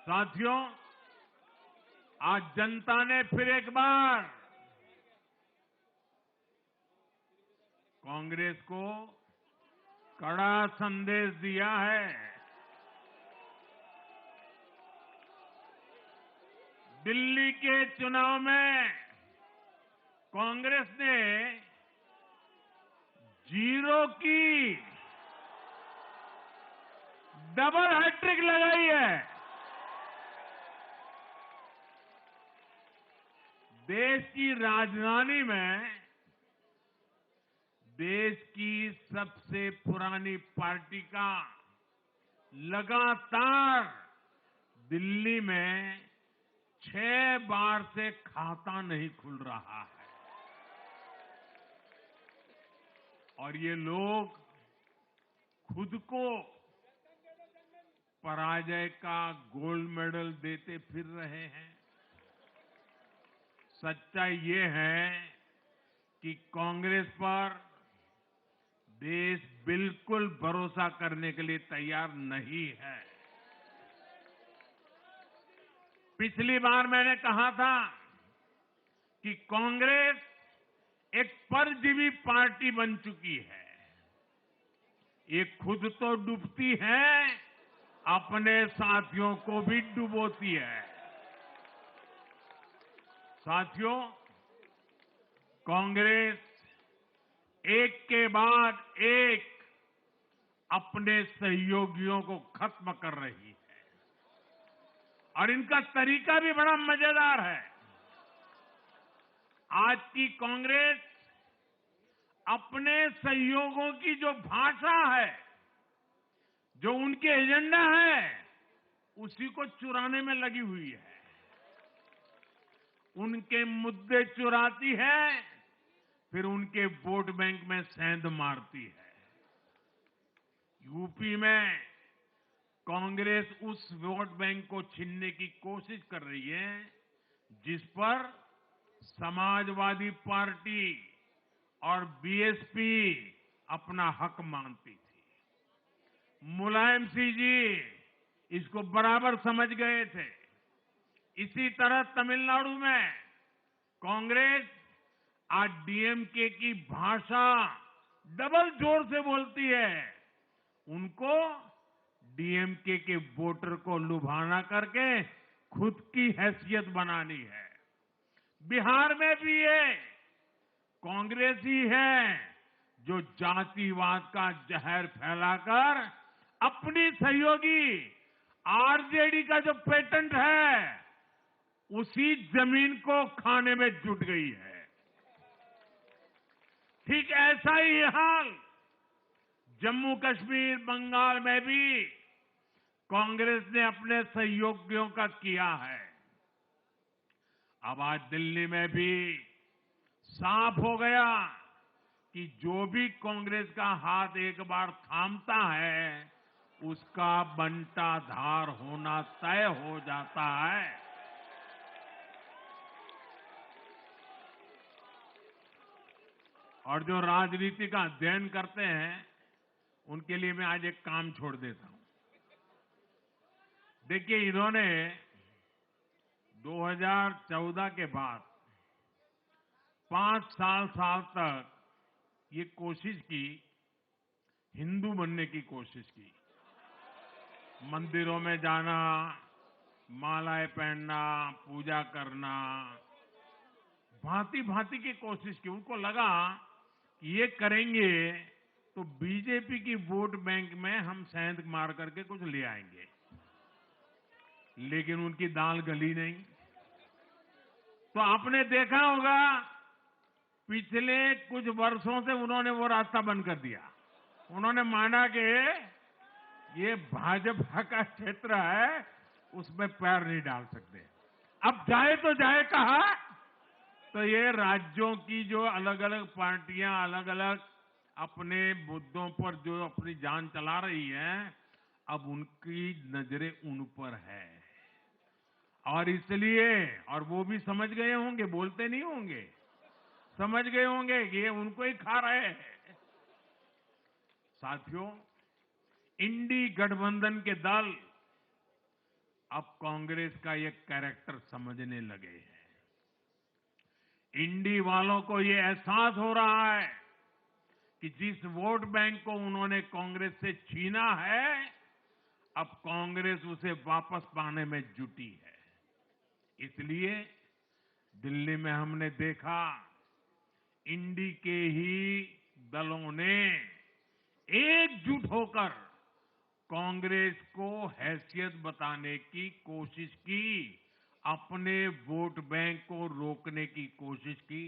साथियों, आज जनता ने फिर एक बार कांग्रेस को कड़ा संदेश दिया है। दिल्ली के चुनाव में कांग्रेस ने जीरो की डबल हैट्रिक लगाई है। देश की राजधानी में देश की सबसे पुरानी पार्टी का लगातार दिल्ली में 6 बार से खाता नहीं खुल रहा है और ये लोग खुद को पराजय का गोल्ड मेडल देते फिर रहे हैं। सच्चाई ये है कि कांग्रेस पर देश बिल्कुल भरोसा करने के लिए तैयार नहीं है। पिछली बार मैंने कहा था कि कांग्रेस एक परजीवी पार्टी बन चुकी है। ये खुद तो डूबती है, अपने साथियों को भी डुबोती है। साथियों, कांग्रेस एक के बाद एक अपने सहयोगियों को खत्म कर रही है और इनका तरीका भी बड़ा मजेदार है। आज की कांग्रेस अपने सहयोगों की जो भाषा है, जो उनके एजेंडा है, उसी को चुराने में लगी हुई है। उनके मुद्दे चुराती है, फिर उनके वोट बैंक में सेंध मारती है। यूपी में कांग्रेस उस वोट बैंक को छीनने की कोशिश कर रही है जिस पर समाजवादी पार्टी और बीएसपी अपना हक मानती थी। मुलायम सिंह जी इसको बराबर समझ गए थे। इसी तरह तमिलनाडु में कांग्रेस आज डीएमके की भाषा डबल जोर से बोलती है। उनको डीएमके के वोटर को लुभाना करके खुद की हैसियत बनानी है। बिहार में भी ये कांग्रेस ही है जो जातिवाद का जहर फैलाकर अपनी सहयोगी आरजेडी का जो पेटेंट है उसी जमीन को खाने में जुट गई है। ठीक ऐसा ही हाल जम्मू कश्मीर, बंगाल में भी कांग्रेस ने अपने सहयोगियों का किया है। अब आज दिल्ली में भी साफ हो गया कि जो भी कांग्रेस का हाथ एक बार थामता है उसका बंटाधार होना तय हो जाता है। और जो राजनीति का अध्ययन करते हैं उनके लिए मैं आज एक काम छोड़ देता हूं। देखिए, इन्होंने 2014 के बाद 5 साल तक ये कोशिश की, हिंदू बनने की कोशिश की। मंदिरों में जाना, मालाएं पहनना, पूजा करना, भांति भांति की कोशिश की। उनको लगा कि ये करेंगे तो बीजेपी की वोट बैंक में हम सेंध मार करके कुछ ले आएंगे, लेकिन उनकी दाल गली नहीं। तो आपने देखा होगा पिछले कुछ वर्षों से उन्होंने वो रास्ता बंद कर दिया। उन्होंने माना कि ये भाजपा का क्षेत्र है, उसमें पैर नहीं डाल सकते। अब जाए तो जाए कहां? तो ये राज्यों की जो अलग अलग पार्टियां अलग अलग अपने मुद्दों पर जो अपनी जान चला रही हैं, अब उनकी नजरें उन पर है और इसलिए, और वो भी समझ गए होंगे, बोलते नहीं होंगे, समझ गए होंगे कि ये उनको ही खा रहे हैं। साथियों, इंडी गठबंधन के दल अब कांग्रेस का ये कैरेक्टर समझने लगे हैं। इंडी वालों को ये एहसास हो रहा है कि जिस वोट बैंक को उन्होंने कांग्रेस से छीना है, अब कांग्रेस उसे वापस पाने में जुटी है। इसलिए दिल्ली में हमने देखा, इंडी के ही दलों ने एकजुट होकर कांग्रेस को हैसियत बताने की कोशिश की, अपने वोट बैंक को रोकने की कोशिश की।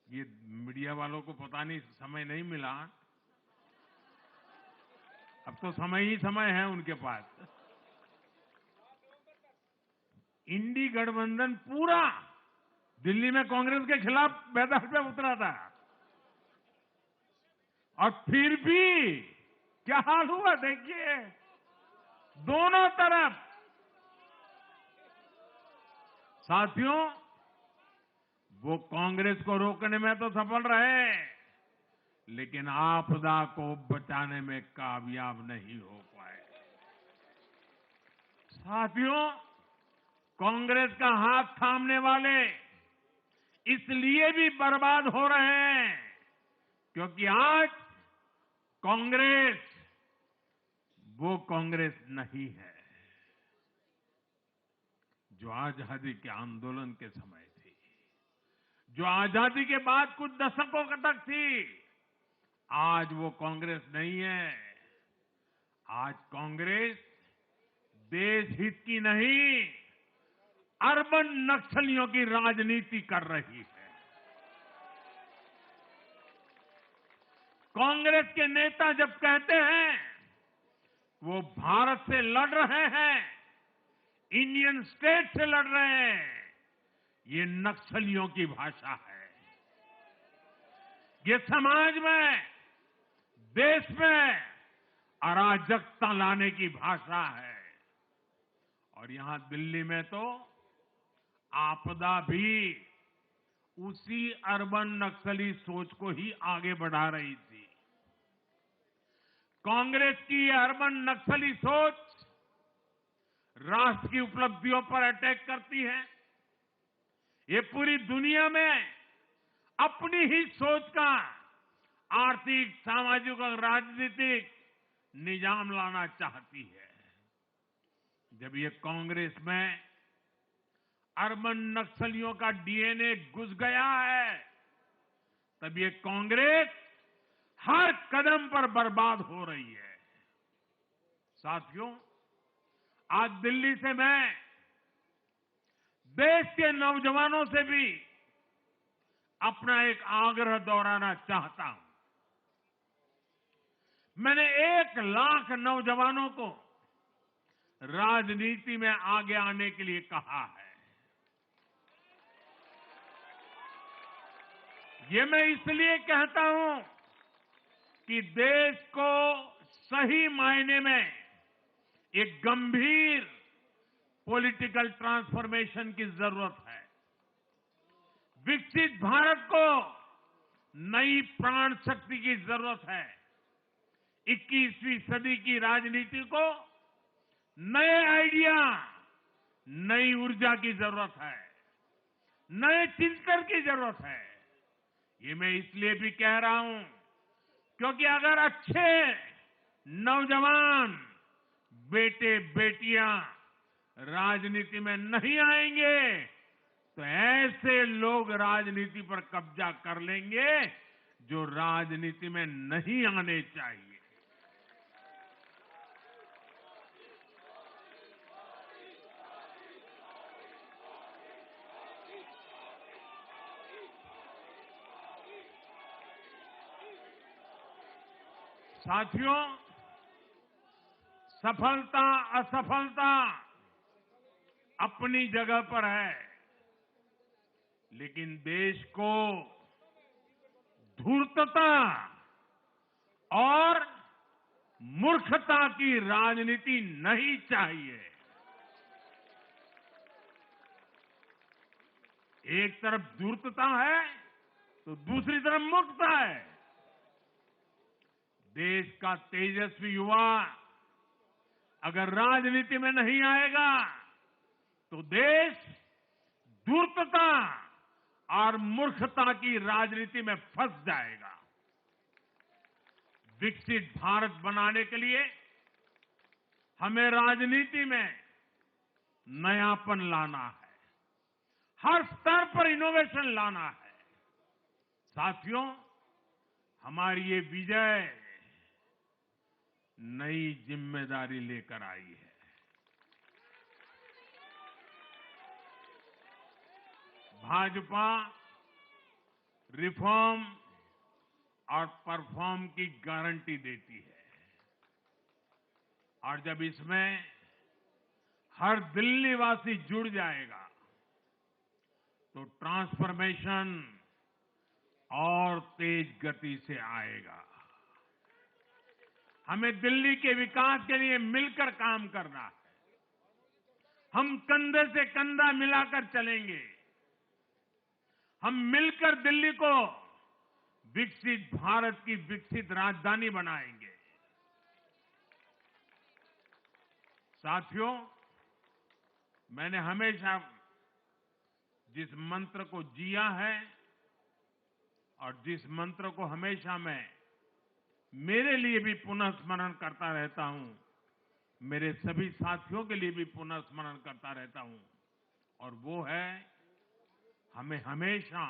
ये मीडिया वालों को पता नहीं समय नहीं मिला, अब तो समय ही समय है उनके पास। इंडी गठबंधन पूरा दिल्ली में कांग्रेस के खिलाफ मैदान पे उतरा था, और फिर भी क्या हाल हुआ देखिए, दोनों तरफ। साथियों, वो कांग्रेस को रोकने में तो सफल रहे, लेकिन आपदा को बचाने में कामयाब नहीं हो पाए। साथियों, कांग्रेस का हाथ थामने वाले इसलिए भी बर्बाद हो रहे हैं क्योंकि आज कांग्रेस वो कांग्रेस नहीं है जो आजादी के आंदोलन के समय थी, जो आजादी के बाद कुछ दशकों तक थी। आज वो कांग्रेस नहीं है। आज कांग्रेस देश हित की नहीं, अर्बन नक्सलियों की राजनीति कर रही है। कांग्रेस के नेता जब कहते हैं वो भारत से लड़ रहे हैं, इंडियन स्टेट से लड़ रहे हैं, ये नक्सलियों की भाषा है। ये समाज में, देश में अराजकता लाने की भाषा है। और यहां दिल्ली में तो आपदा भी उसी अर्बन नक्सली सोच को ही आगे बढ़ा रही थी। कांग्रेस की अर्बन नक्सली सोच राष्ट्र की उपलब्धियों पर अटैक करती है। ये पूरी दुनिया में अपनी ही सोच का आर्थिक, सामाजिक और राजनीतिक निजाम लाना चाहती है। जब ये कांग्रेस में अर्बन नक्सलियों का डीएनए घुस गया है, तब ये कांग्रेस हर कदम पर बर्बाद हो रही है। साथियों, आज दिल्ली से मैं देश के नौजवानों से भी अपना एक आग्रह दोहराना चाहता हूं। मैंने 1 लाख नौजवानों को राजनीति में आगे आने के लिए कहा है। ये मैं इसलिए कहता हूं कि देश को सही मायने में एक गंभीर पॉलिटिकल ट्रांसफॉर्मेशन की जरूरत है। विकसित भारत को नई प्राण शक्ति की जरूरत है। 21वीं सदी की राजनीति को नए आइडिया, नई ऊर्जा की जरूरत है, नए चिंतन की जरूरत है। ये मैं इसलिए भी कह रहा हूं क्योंकि अगर अच्छे नौजवान बेटे बेटियां राजनीति में नहीं आएंगे तो ऐसे लोग राजनीति पर कब्जा कर लेंगे जो राजनीति में नहीं आने चाहिए। साथियों, सफलता असफलता अपनी जगह पर है, लेकिन देश को धूर्तता और मूर्खता की राजनीति नहीं चाहिए। एक तरफ धूर्तता है तो दूसरी तरफ मूर्खता है। देश का तेजस्वी युवा अगर राजनीति में नहीं आएगा तो देश धूर्तता और मूर्खता की राजनीति में फंस जाएगा। विकसित भारत बनाने के लिए हमें राजनीति में नयापन लाना है, हर स्तर पर इनोवेशन लाना है। साथियों, हमारी ये विजय नई जिम्मेदारी लेकर आई है। भाजपा रिफॉर्म और परफॉर्म की गारंटी देती है और जब इसमें हर दिल्ली वासी जुड़ जाएगा तो ट्रांसफॉर्मेशन और तेज गति से आएगा। हमें दिल्ली के विकास के लिए मिलकर काम करना है। हम कंधे से कंधा मिलाकर चलेंगे। हम मिलकर दिल्ली को विकसित भारत की विकसित राजधानी बनाएंगे। साथियों, मैंने हमेशा जिस मंत्र को जिया है और जिस मंत्र को हमेशा मैं मेरे लिए भी पुनः स्मरण करता रहता हूं, मेरे सभी साथियों के लिए भी पुनः स्मरण करता रहता हूं, और वो है हमें हमेशा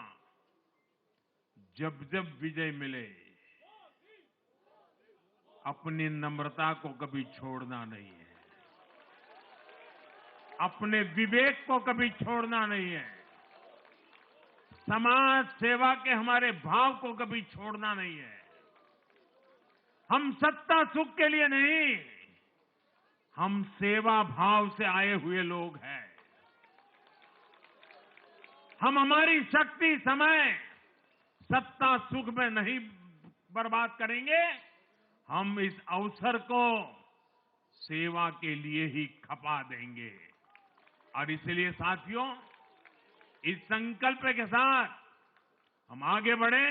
जब जब विजय मिले अपनी नम्रता को कभी छोड़ना नहीं है, अपने विवेक को कभी छोड़ना नहीं है, समाज सेवा के हमारे भाव को कभी छोड़ना नहीं है। हम सत्ता सुख के लिए नहीं, हम सेवा भाव से आए हुए लोग हैं। हम हमारी शक्ति समय सत्ता सुख में नहीं बर्बाद करेंगे, हम इस अवसर को सेवा के लिए ही खपा देंगे। और इसलिए साथियों, इस संकल्प के साथ हम आगे बढ़े।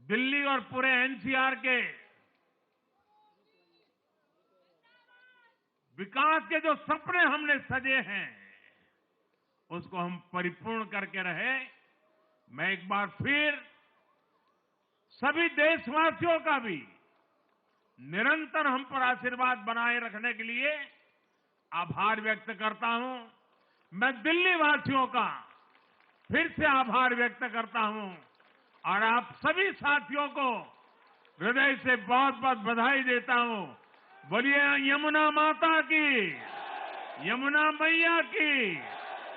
दिल्ली और पूरे एनसीआर के विकास के जो सपने हमने सजे हैं उसको हम परिपूर्ण करके रहे। मैं एक बार फिर सभी देशवासियों का भी निरंतर हम पर आशीर्वाद बनाए रखने के लिए आभार व्यक्त करता हूं। मैं दिल्ली वासियों का फिर से आभार व्यक्त करता हूं और आप सभी साथियों को हृदय से बहुत बहुत बधाई देता हूं। बोलिए यमुना माता की, यमुना मैया की,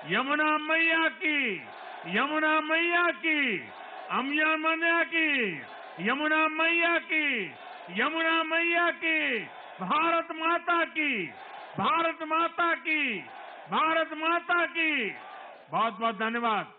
यमुना मैया की, यमुना मैया की, अम्या मैया की, यमुना मैया की, यमुना मैया की, भारत माता की, भारत माता की, भारत माता की। बहुत बहुत धन्यवाद।